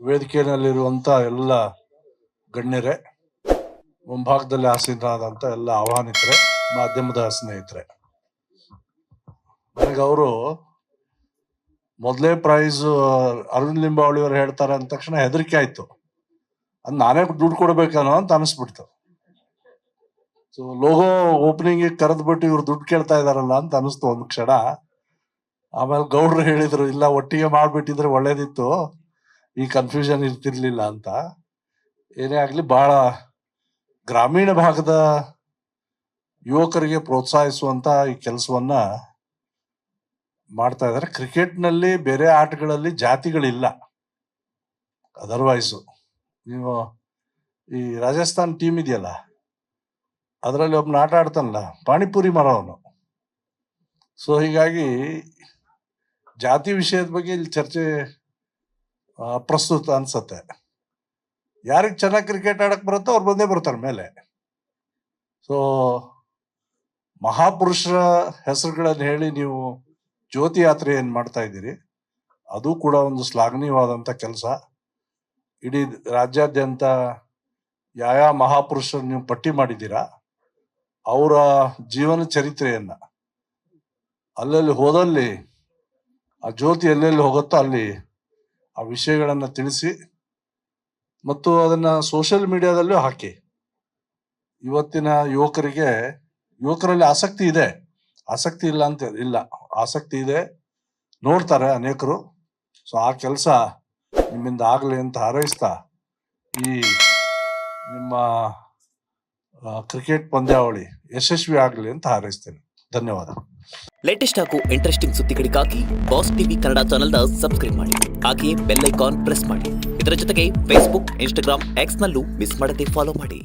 ವೇದಿಕೆಯಲ್ಲಿರುವಂಥ ಎಲ್ಲ ಗಣ್ಯರೇ, ಮುಂಭಾಗದಲ್ಲಿ ಆಸೀನರಾದಂಥ ಎಲ್ಲ ಆಹ್ವಾನಿತರೆ, ಮಾಧ್ಯಮದ ಸ್ನೇಹಿತರೆ, ನನಗೆ ಅವರು ಮೊದಲೇ ಪ್ರೈಸ್ ಅರವಿಂದ್ ಲಿಂಬಾವಳಿ ಅವರು ಹೇಳ್ತಾರೆ ಅಂದ ತಕ್ಷಣ ಹೆದರಿಕೆ ಆಯ್ತು. ಅದು ನಾನೇ ದುಡ್ಡು ಕೊಡ್ಬೇಕನ್ನೋ ಅಂತ ಅನಿಸ್ಬಿಡ್ತು. ಸೊ ಲೋಗೋ ಓಪನಿಂಗ್ ಕರೆದ್ಬಿಟ್ಟು ಇವ್ರು ದುಡ್ಡು ಕೇಳ್ತಾ ಇದಾರಲ್ಲ ಅಂತ ಅನಿಸ್ತು ಒಂದು ಕ್ಷಣ. ಆಮೇಲೆ ಗೌಡ್ರು ಹೇಳಿದ್ರು, ಇಲ್ಲ ಒಟ್ಟಿಗೆ ಮಾಡ್ಬಿಟ್ಟಿದ್ರೆ ಒಳ್ಳೇದಿತ್ತು, ಈ ಕನ್ಫ್ಯೂಷನ್ ಇರ್ತಿರ್ಲಿಲ್ಲ ಅಂತ. ಏನೇ ಆಗ್ಲಿ, ಬಹಳ ಗ್ರಾಮೀಣ ಭಾಗದ ಯುವಕರಿಗೆ ಪ್ರೋತ್ಸಾಹಿಸುವಂತ ಈ ಕೆಲಸವನ್ನ ಮಾಡ್ತಾ ಇದ್ದಾರೆ. ಕ್ರಿಕೆಟ್ನಲ್ಲಿ ಬೇರೆ ಆಟಗಳಲ್ಲಿ ಜಾತಿಗಳಿಲ್ಲ. ಅದರ್ವೈಸು ನೀವು ಈ ರಾಜಸ್ಥಾನ್ ಟೀಮ್ ಇದೆಯಲ್ಲ, ಅದರಲ್ಲಿ ಒಬ್ಬನ ಆಟ ಆಡ್ತಾನಲ್ಲ, ಪಾನಿಪುರಿ ಮರವನು. ಸೊ ಹೀಗಾಗಿ ಜಾತಿ ವಿಷಯದ ಬಗ್ಗೆ ಇಲ್ಲಿ ಚರ್ಚೆ ಅಪ್ರಸ್ತುತ ಅನ್ಸತ್ತೆ. ಯಾರಿಗೆ ಚೆನ್ನಾಗಿ ಕ್ರಿಕೆಟ್ ಆಡಕ್ ಬರುತ್ತೋ ಅವ್ರು ಬಂದೇ ಬರ್ತಾರೆ ಮೇಲೆ. ಸೊ ಮಹಾಪುರುಷರ ಹೆಸರುಗಳನ್ನು ಹೇಳಿ ನೀವು ಜ್ಯೋತಿ ಯಾತ್ರೆ ಏನ್ ಮಾಡ್ತಾ ಇದ್ದೀರಿ, ಅದು ಕೂಡ ಒಂದು ಶ್ಲಾಘನೀಯವಾದಂತ ಕೆಲಸ. ಇಡೀ ರಾಜ್ಯಾದ್ಯಂತ ಯಾವ ಮಹಾಪುರುಷರು ನೀವು ಪಟ್ಟಿ ಮಾಡಿದ್ದೀರಾ, ಅವರ ಜೀವನ ಚರಿತ್ರೆಯನ್ನ ಅಲ್ಲಲ್ಲಿ ಹೋದಲ್ಲಿ, ಆ ಜ್ಯೋತಿ ಎಲ್ಲೆಲ್ಲಿ ಹೋಗುತ್ತೋ ಅಲ್ಲಿ ಆ ವಿಷಯಗಳನ್ನ ತಿಳಿಸಿ ಮತ್ತು ಅದನ್ನ ಸೋಷಿಯಲ್ ಮೀಡಿಯಾದಲ್ಲೂ ಹಾಕಿ. ಇವತ್ತಿನ ಯುವಕರಲ್ಲಿ ಆಸಕ್ತಿ ಇದೆ, ಆಸಕ್ತಿ ಇಲ್ಲ ಅಂತ ಇಲ್ಲ, ಆಸಕ್ತಿ ಇದೆ, ನೋಡ್ತಾರೆ ಅನೇಕರು. ಸೊ ಆ ಕೆಲಸ ನಿಮ್ಮಿಂದ ಆಗ್ಲಿ ಅಂತ ಹಾರೈಸ್ತಾ ಈ ನಿಮ್ಮ ಕ್ರಿಕೆಟ್ ಪಂದ್ಯಾವಳಿ ಯಶಸ್ವಿ ಆಗಲಿ ಅಂತ ಹಾರೈಸ್ತೇನೆ. ಧನ್ಯವಾದ. ಲೇಟೆಸ್ಟ್ ಹಾಗೂ ಇಂಟ್ರೆಸ್ಟಿಂಗ್ ಸುದ್ದಿಗಳಿಗಾಗಿ ಬಾಸ್ ಟಿವಿ ಕನ್ನಡ ಚಾನೆಲ್ನ ಸಬ್ಸ್ಕ್ರೈಬ್ ಮಾಡಿ. ಹಾಗೆಯೇ ಬೆಲ್ ಐಕಾನ್ ಪ್ರೆಸ್ ಮಾಡಿ. ಇದರ ಜೊತೆಗೆ ಫೇಸ್ಬುಕ್, ಇನ್ಸ್ಟಾಗ್ರಾಮ್, ಎಕ್ಸ್ ನಲ್ಲೂ ಮಿಸ್ ಮಾಡದೆ ಫಾಲೋ ಮಾಡಿ.